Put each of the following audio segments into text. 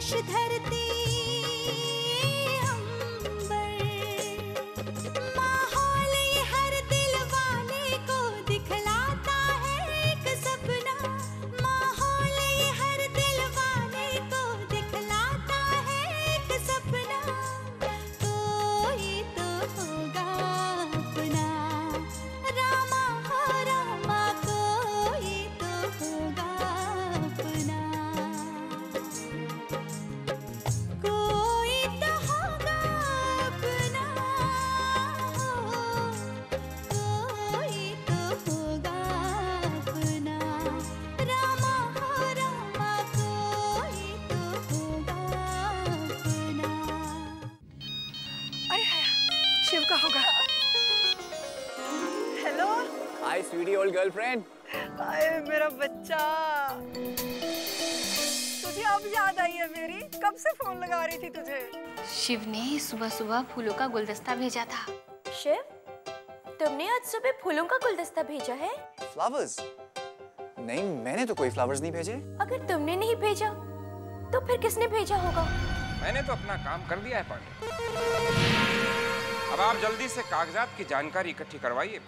आकाश धरती हाय Sweety old girlfriend. हाय मेरा बच्चा, तुझे अब याद आई है मेरी? कब से फोन लगा रही थी तुझे। शिव ने सुबह सुबह फूलों का गुलदस्ता भेजा था। शिव, तुमने आज सुबह फूलों का गुलदस्ता भेजा है? फ्लावर्स? नहीं, मैंने तो कोई फ्लावर्स नहीं भेजे। अगर तुमने नहीं भेजा तो फिर किसने भेजा होगा? मैंने तो अपना काम कर दिया है पांडे। अब आप जल्दी से कागजात की जानकारी इकट्ठी करवाइए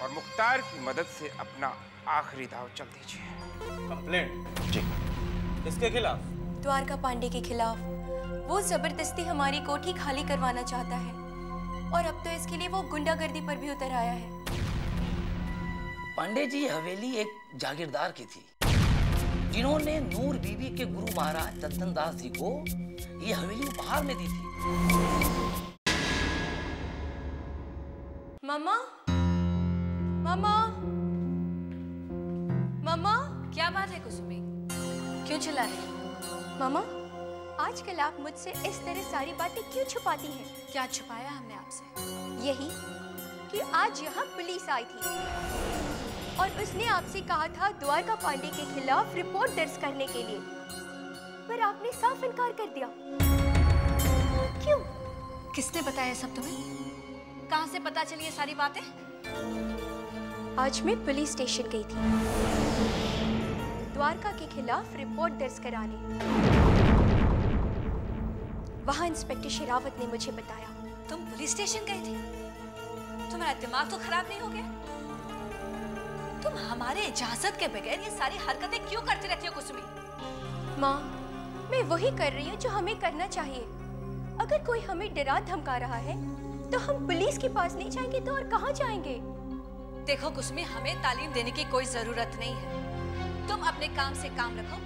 और मुख्तार की मदद से अपना आखिरी दांव चल दीजिए। कंप्लेंट? जी। किसके खिलाफ? द्वारका पांडे के खिलाफ। वो जबरदस्ती हमारी कोठी खाली करवाना चाहता है और अब तो इसके लिए वो गुंडागर्दी पर भी उतर आया है। पांडे जी हवेली एक जागीरदार की थी जिन्होंने नूर बीबी के गुरु महाराज चंदन दास जी को ये हवेली उपहार में दी थी। मामा, मामा, मामा। क्या बात है कुसुमी, क्यों चिल्ला रही हो? मामा, आजकल आप मुझसे इस तरह सारी बातें क्यों छुपाती हैं? क्या छुपाया हमने आपसे? यही कि आज यहाँ पुलिस आई थी और उसने आपसे कहा था द्वारका पांडे के खिलाफ रिपोर्ट दर्ज करने के लिए, पर आपने साफ इनकार कर दिया। क्यों? किसने बताया सब तुम्हें? कहाँ से पता चली ये सारी बातें? आज मैं पुलिस स्टेशन गई थी द्वारका के खिलाफ रिपोर्ट दर्ज कराने। वहां इंस्पेक्टर शेरावत ने मुझे बताया। तुम पुलिस स्टेशन गई थी? तुम्हारा दिमाग तो खराब नहीं हो गया? तुम हमारे इजाजत के बगैर ये सारी हरकतें क्यों करती रहती हो कुसुमी? माँ, मैं वही कर रही हूँ जो हमें करना चाहिए। अगर कोई हमें डरा धमका रहा है तो हम पुलिस के पास नहीं जाएंगे तो और कहाँ जाएंगे? देखो कुसुमी, हमें तालीम देने की कोई जरूरत नहीं है। तुम अपने काम से काम रखो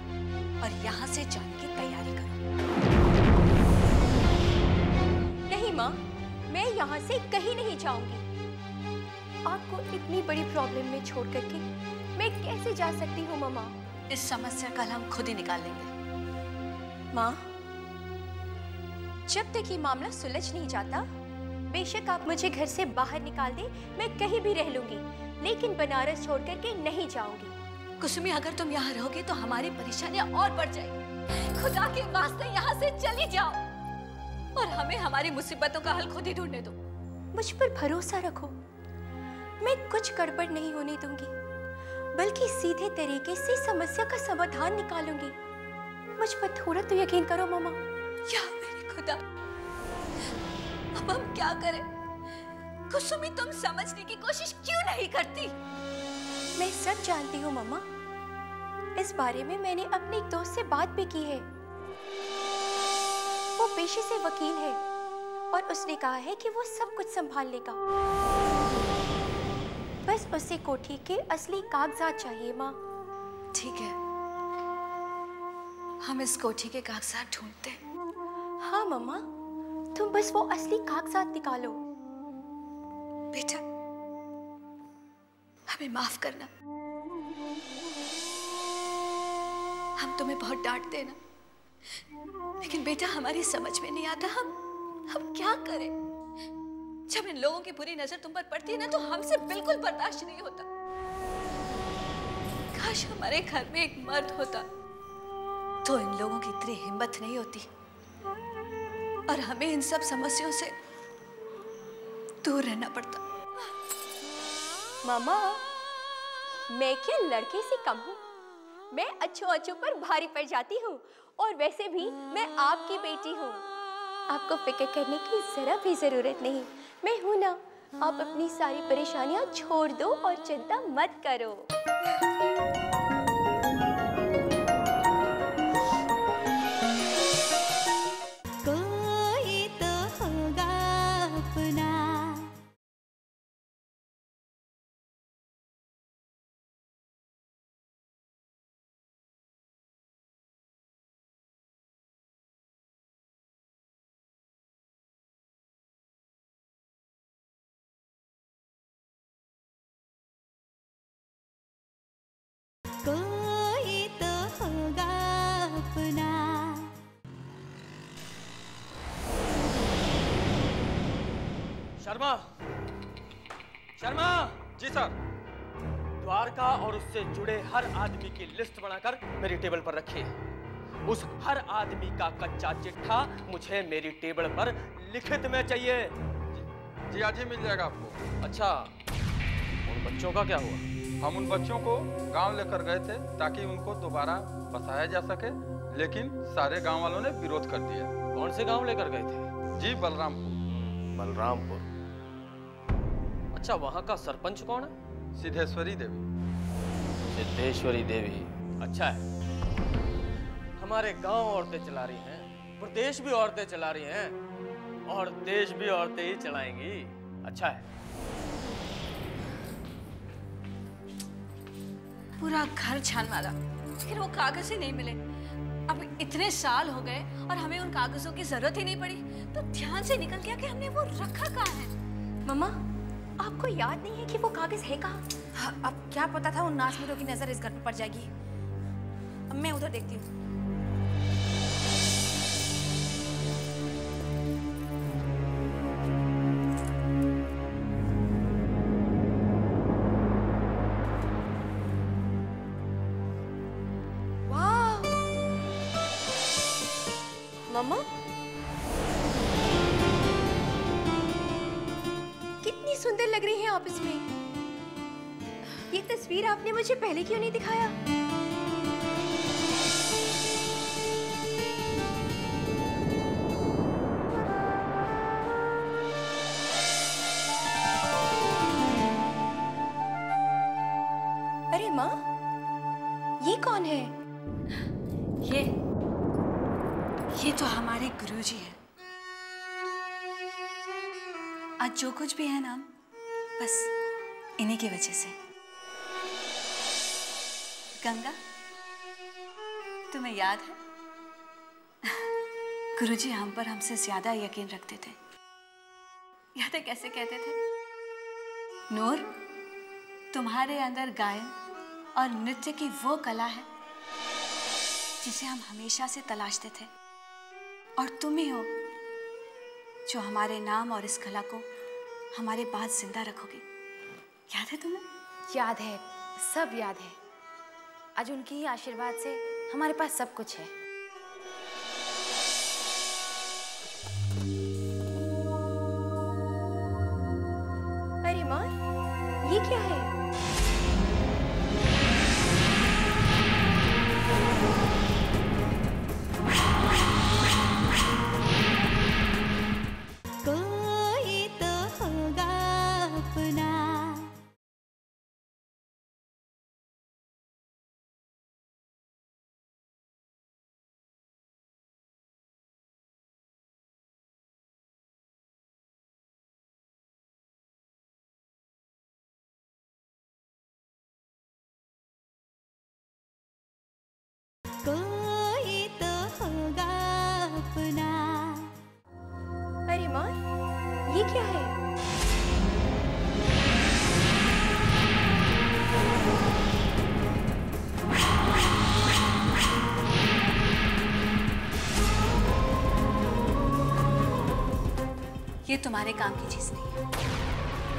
और यहाँ से जाने की तैयारी करो। नहीं माँ, मैं यहाँ से कहीं नहीं जाऊंगी। आपको इतनी बड़ी प्रॉब्लम में छोड़ करके मैं कैसे जा सकती हूँ मामा? इस समस्या का हल हम खुद ही निकाल लेंगे। माँ, जब तक ये मामला सुलझ नहीं जाता, बेशक आप मुझे घर से बाहर निकाल दें, मैं कहीं भी रह लूंगी, लेकिन बनारस छोड़ करके नहीं जाऊंगी। कुसुमी, अगर तुम यहाँ रहोगे तो हमारी परेशानियां और बढ़ जाएगी। खुदा के वास्ते यहाँ से चली जाओ और हमें हमारी मुसीबतों का हल खुद ही ढूंढने दो। मुझ पर भरोसा रखो, मैं कुछ गड़बड़ नहीं होने दूंगी, बल्कि सीधे तरीके से समस्या का समाधान निकालूंगी। मुझ पर थोड़ा तो यकीन करो मामा। या मेरे खुदा, अब हम क्या करें? कुसुमी, तुम समझने की कोशिश क्यों नहीं करती? मैं सब जानती हूँ मामा। इस बारे में मैंने अपने एक दोस्त से बात भी की है। वो पेशे से वकील है और उसने कहा है कि वो सब कुछ संभाल लेगा। बस उसे कोठी के असली कागजात चाहिए माँ। ठीक है, हम इस कोठी के कागजात ढूंढते हैं। हाँ मम्मा, तुम बस वो असली कागजात निकालो। बेटा, हमें माफ करना। हम तुम्हें बहुत डांटते हैं ना, लेकिन बेटा हमारी समझ में नहीं आता हम क्या करें। जब इन लोगों की बुरी नजर तुम पर पड़ती है ना, तो हमसे बिल्कुल बर्दाश्त नहीं होता। काश हमारे घर में एक मर्द होता तो इन लोगों की इतनी हिम्मत नहीं होती और हमें इन सब समस्याओं से दूर रहना पड़ता। मामा, मैं क्या लड़के से कम हूँ? मैं अच्छों अच्छों पर भारी पड़ जाती हूँ, और वैसे भी मैं आपकी बेटी हूँ। आपको फिक्र करने की जरा भी जरूरत नहीं, मैं हूँ ना। आप अपनी सारी परेशानियाँ छोड़ दो और चिंता मत करो। कोई तो होगा अपना। कोई तो होगा अपना। शर्मा, शर्मा। जी सर। द्वारका और उससे जुड़े हर आदमी की लिस्ट बनाकर मेरी टेबल पर रखिए। उस हर आदमी का कच्चा चिट्ठा मुझे मेरी टेबल पर लिखित में चाहिए। जी आज ही मिल जाएगा आपको। अच्छा, उन बच्चों का क्या हुआ? हम उन बच्चों को गांव लेकर गए थे ताकि उनको दोबारा बसाया जा सके, लेकिन सारे गांव वालों ने विरोध कर दिया। कौन से गांव लेकर गए थे? जी बलरामपुर। बलरामपुर। अच्छा, वहां का सरपंच कौन है? सिद्धेश्वरी देवी। सिद्धेश्वरी देवी, अच्छा है। हमारे गांव औरतें चला रही हैं, प्रदेश भी औरतें चला रही हैं, और देश भी औरतें ही चलाएंगी। अच्छा है। पूरा घर छान मारा, फिर वो कागज ही नहीं मिले। अब इतने साल हो गए और हमें उन कागजों की जरूरत ही नहीं पड़ी, तो ध्यान से निकल गया कि हमने वो रखा कहाँ है। मम्मा, आपको याद नहीं है कि वो कागज है कहाँ? हाँ, अब क्या पता था उन नासमतों की नजर इस घर पर पड़ जाएगी। अब मैं उधर देखती हूँ। मम्मा, कितनी सुंदर लग रही हैं आप इसमें। ये तस्वीर आपने मुझे पहले क्यों नहीं दिखाया? अरे माँ, ये कौन है? ये तो हमारे गुरुजी हैं। आज जो कुछ भी है ना, बस इन्हीं की वजह से। गंगा, तुम्हें याद है? गुरुजी हम पर हमसे ज्यादा यकीन रखते थे। याद है कैसे कहते थे? नूर, तुम्हारे अंदर गायन और नृत्य की वो कला है जिसे हम हमेशा से तलाशते थे, और तुम ही हो जो हमारे नाम और इस कला को हमारे बाद जिंदा रखोगे। याद है तुम्हें? याद है, सब याद है। आज उनकी ही आशीर्वाद से हमारे पास सब कुछ है। अरे माँ, ये क्या है? कोई तो होगा अपना। कोई तो होगा अपना। अरे माँ, ये क्या है? ये तुम्हारे काम की चीज नहीं है।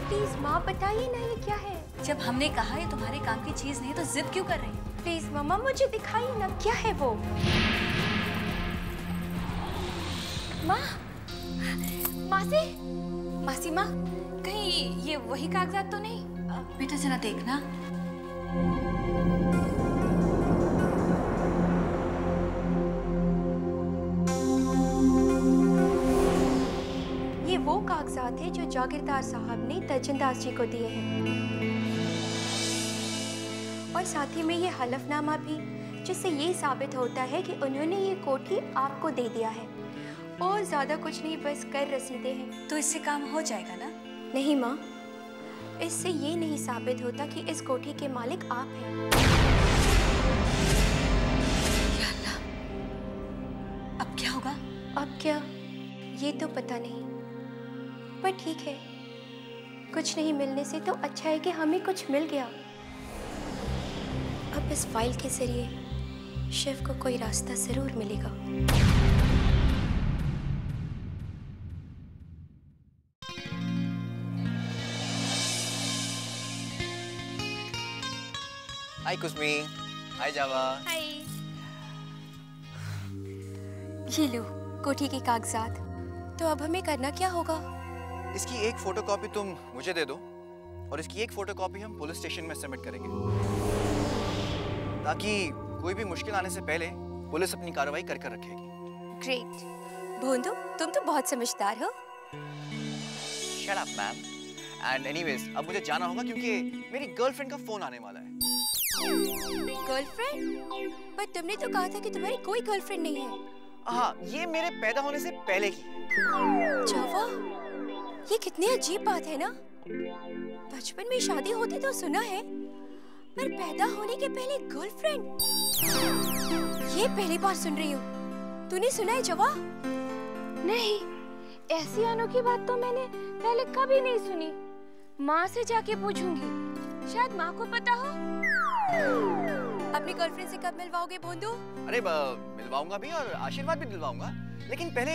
प्लीज माँ, बताइए ना ये क्या है? जब हमने कहा ये तुम्हारे काम की चीज नहीं, तो जिद क्यों कर रही हो? प्लीज मम्मा, मुझे दिखाइए ना, क्या है वो? माँ, मासी, मासी माँ, कहीं ये वही कागजात तो नहीं? बेटा जरा देखना। कागजात हैं जो जागीरदार साहब ने तजनदास जी को दिए हैं, और साथ ही में ये हलफनामा भी, जिससे ये साबित होता है कि उन्होंने ये कोठी आपको दे दिया है। और ज्यादा कुछ नहीं, बस कर रसीदें हैं। तो इससे काम हो जाएगा ना? नहीं माँ, इससे ये नहीं साबित होता कि इस कोठी के मालिक आप हैं। या अल्लाह, अब क्या होगा? अब क्या, ये तो पता नहीं, पर ठीक है, कुछ नहीं मिलने से तो अच्छा है कि हमें कुछ मिल गया। अब इस फाइल के जरिए शिव को कोई रास्ता जरूर मिलेगा। हाय कुसमी, हाय जावा। हाय। ये लो कोठी के कागजात। तो अब हमें करना क्या होगा? इसकी एक फोटोकॉपी तुम मुझे दे दो और इसकी एक फोटोकॉपी हम पुलिस स्टेशन में सबमिट करेंगे, ताकि कोई भी मुश्किल आने से पहले पुलिस अपनी कार्रवाई कर कर रखेगी। ग्रेट। भोंदू, तुम तो बहुत समझदार हो। Shut up ma'am. And anyways, अब मुझे जाना होगा क्योंकि मेरी गर्लफ्रेंड का फोन आने वाला है। गर्लफ्रेंड? पर तुमने तो कहा था कि तुम्हारी कोई गर्लफ्रेंड नहीं है। हाँ, ये मेरे पैदा होने से पहले की। जावा, ये कितनी अजीब बात है ना। बचपन में शादी होती तो सुना है, पर पैदा होने के पहले गर्लफ्रेंड, ये पहली बार सुन रही हूँ। तूने सुना है जवा? नहीं, ऐसी अनोखी बात तो मैंने पहले कभी नहीं सुनी। माँ से जाके पूछूंगी, शायद माँ को पता हो। अपनी गर्लफ्रेंड से कब मिलवाओगे भोंदू? अरे मिलवाऊंगा भी और आशीर्वाद भी दिलवाऊंगा, लेकिन पहले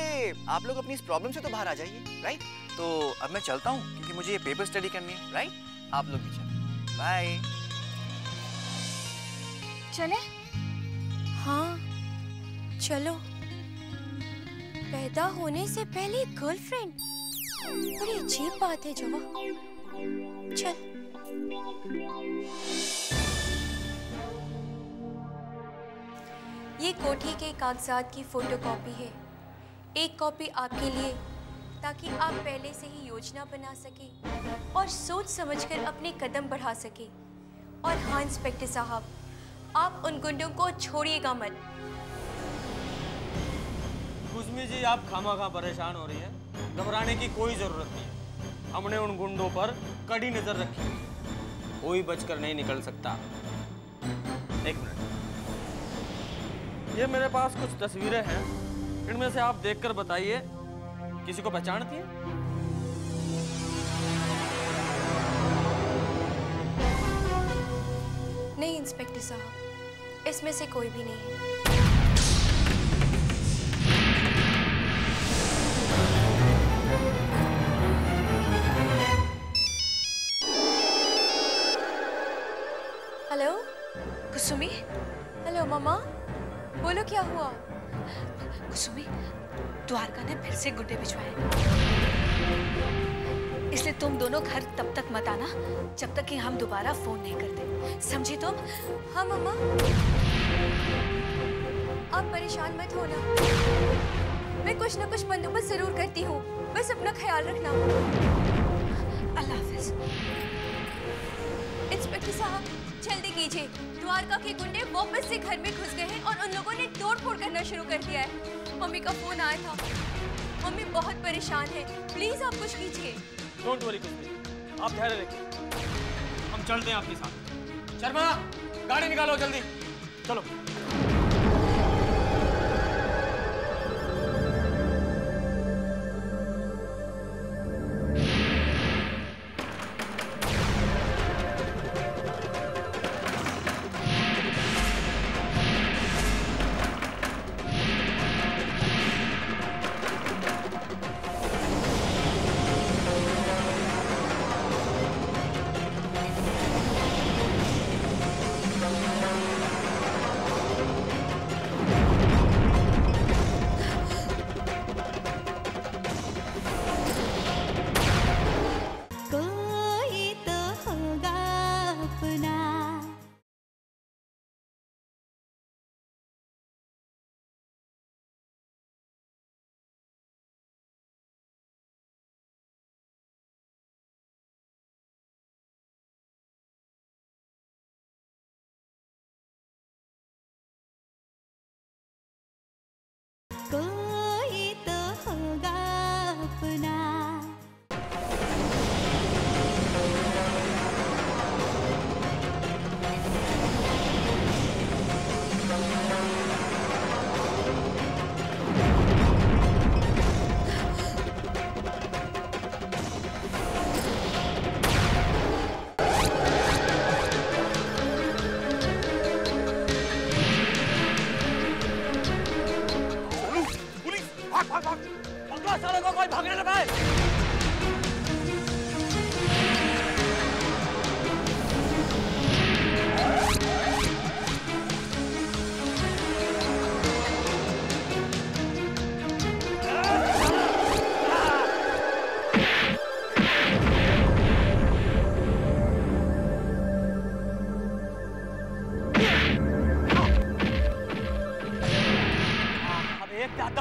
आप लोग अपनी इस प्रॉब्लम से तो बाहर आ जाइए, राइट? तो अब मैं चलता हूँ क्योंकि मुझे ये पेपर स्टडी करनी है, राइट? आप लोग भी चलें। बाय। चले? हाँ, चलो। पैदा होने से पहले गर्लफ्रेंड, बड़ी अजीब बात है जवा। चल। ये कोठी के कागजात की फोटोकॉपी है। एक कॉपी आपके लिए, ताकि आप पहले से ही योजना बना सके और सोच समझकर अपने कदम बढ़ा सके। और हाँ इंस्पेक्टर साहब, आप उन गुंडों को छोड़िएगा मत। कुसमी जी, आप खामखा परेशान हो रही हैं। घबराने की कोई जरूरत नहीं है। हमने उन गुंडों पर कड़ी नजर रखी है, कोई बचकर नहीं निकल सकता। एक मिनट, ये मेरे पास कुछ तस्वीरें हैं, इनमें से आप देखकर बताइए किसी को पहचानती हैं? नहीं इंस्पेक्टर साहब, इसमें से कोई भी नहीं है। हेलो कुसुमी। हेलो मामा, बोलो क्या हुआ? कुसुमी, द्वारका ने फिर से गुड्डे भिजवाए, इसलिए तुम दोनों घर तब तक मत आना जब तक कि हम दोबारा फोन नहीं करते, समझी तुम? हाँ मम्मा। आप परेशान मत होना, मैं कुछ न कुछ बंदोबस्त जरूर करती हूँ, बस अपना ख्याल रखना। अल्लाह हाफिज। इंस्पेक्टर साहब, जल्दी कीजिए, द्वारका के गुंडे वापस से घर में घुस गए हैं और उन लोगों ने तोड़-फोड़ करना शुरू कर दिया है। मम्मी का फोन आया था, मम्मी बहुत परेशान है, प्लीज आप कुछ कीजिए। डोंट वरी कुसमी, आप धैर्य रखिए, हम चलते हैं आपके साथ। शर्मा, गाड़ी निकालो जल्दी, चलो।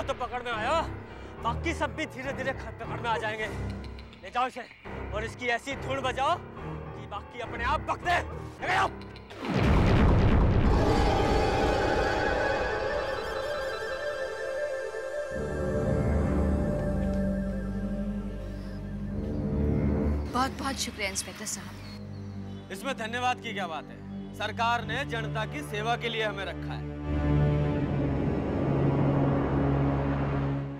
तो पकड़ में आया, बाकी सब भी धीरे धीरे पकड़ में आ जाएंगे। ले जाओ इसे और इसकी ऐसी धुन बजाओ कि बाकी अपने आप पकड़े। ले जाओ। बहुत बहुत शुक्रिया इंस्पेक्टर साहब। इसमें धन्यवाद की क्या बात है? सरकार ने जनता की सेवा के लिए हमें रखा है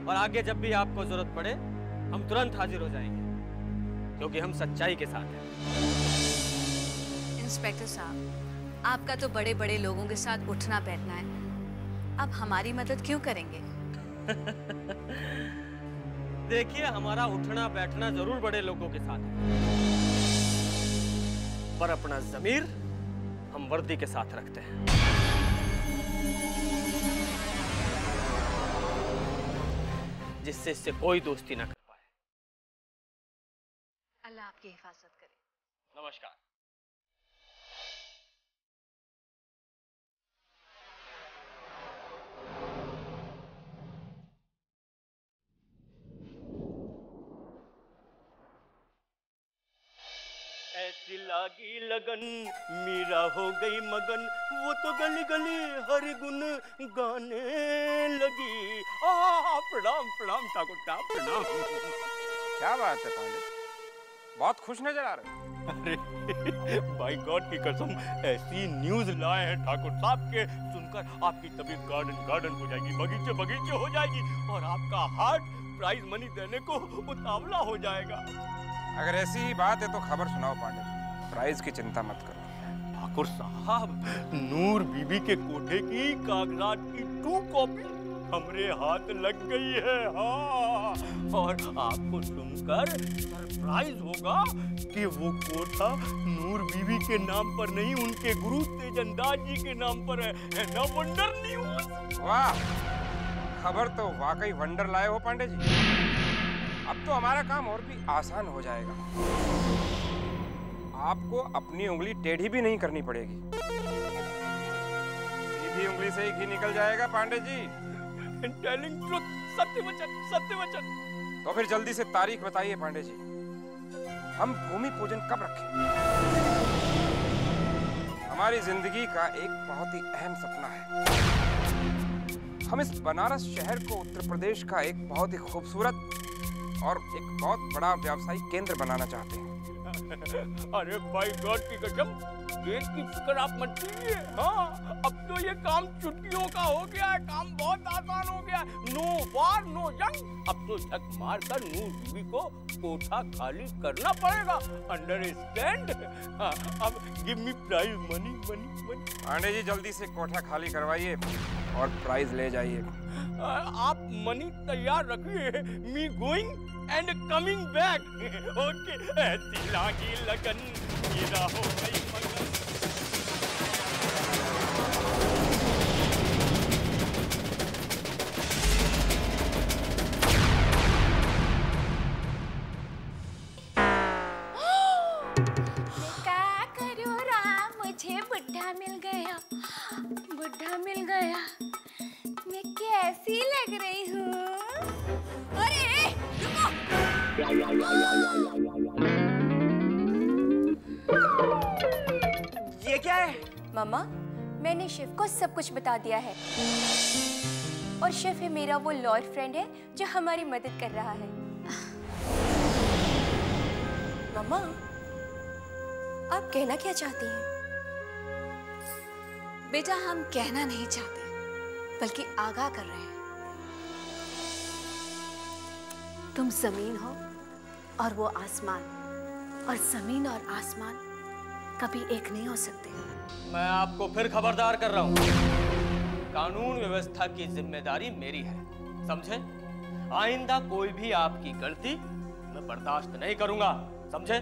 और आगे जब भी आपको जरूरत पड़े हम तुरंत हाजिर हो जाएंगे, क्योंकि हम सच्चाई के साथ हैं। इंस्पेक्टर साहब, आपका तो बड़े बड़े लोगों के साथ उठना बैठना है, अब हमारी मदद क्यों करेंगे? देखिए, हमारा उठना बैठना जरूर बड़े लोगों के साथ है, पर अपना ज़मीर हम वर्दी के साथ रखते हैं। जिससे इससे कोई दोस्ती ना कर पाए। अल्लाह आपकी हिफाजत करे। नमस्कार। ऐसी लागी लगन मीरा हो गई मगन, वो तो गली गली हर गुन गाने लगी। प्रणाम प्रणाम ठाकुर साहब, प्रणाम। क्या बात है पांडे, बहुत खुश नजर आ रहे हो। अरे बाय गॉड की कसम, ऐसी न्यूज लाए हैं ठाकुर साहब के सुनकर आपकी तबीयत गार्डन गार्डन हो जाएगी, बगीचे बगीचे हो जाएगी और आपका हार्ट प्राइज मनी देने को उतावला हो जाएगा। अगर ऐसी ही बात है तो खबर सुनाओ पांडे, प्राइज की चिंता मत करो। ठाकुर साहब, नूर बीबी के कोठे की कागजात की 2 कॉपी हमरे हाथ लग गई है। हाँ, और आपको सुनकर सरप्राइज होगा कि वो कोठा नूर बीबी के नाम पर नहीं, उनके गुरु तेजंदाज जी के नाम पर है ना वंडर न्यूज। वाह, खबर तो वाकई वंडर लाए हो पांडे जी। अब तो हमारा काम और भी आसान हो जाएगा, आपको अपनी उंगली टेढ़ी भी नहीं करनी पड़ेगी, सीधी उंगली से ही घी निकल जाएगा पांडे जी। टेलिंग ट्रुथ, सत्य वचन, सत्य वचन। तो फिर जल्दी से तारीख बताइए पांडे जी, हम भूमि पूजन कब रखें? हमारी जिंदगी का एक बहुत ही अहम सपना है। हम इस बनारस शहर को उत्तर प्रदेश का एक बहुत ही खूबसूरत और एक बहुत बड़ा व्यावसायिक केंद्र बनाना चाहते हैं। अरे भाई गॉड की कसम, डेट की फिक्र आप मत कीजिए। हाँ, अब तो ये काम चुटकियों का हो गया है, काम बहुत आसान हो गया है। नो वार नो जंग, अब तो झक मार कर नूर बीबी को कोठा खाली करना पड़ेगा। अंडरस्टैंड? हाँ, अब give me prize money money money. Pandey ji जल्दी से कोठा खाली करवाइए और प्राइज ले जाइए। आप मनी तैयार रखिए, me going and coming back. Okay, ऐसी लागी लगन मीरा हो गई मगन। क्या करूं राम, मुझे बुढ़ा मिल गया, बुढ़ा मिल गया। मैं कैसी लग रही हूँ? अरे रुको! ये क्या है? मामा, मैंने शिव को सब कुछ बता दिया है और शिव है मेरा वो लॉयर फ्रेंड है जो हमारी मदद कर रहा है। मामा, आप कहना क्या चाहती हैं? बेटा, हम कहना नहीं चाहते, बल्कि आगाह कर रहे हैं। तुम जमीन हो और वो आसमान, और जमीन और आसमान कभी एक नहीं हो सकते। मैं आपको फिर खबरदार कर रहा हूँ, कानून व्यवस्था की जिम्मेदारी मेरी है, समझे? आइंदा कोई भी आपकी गलती मैं बर्दाश्त नहीं करूंगा, समझे?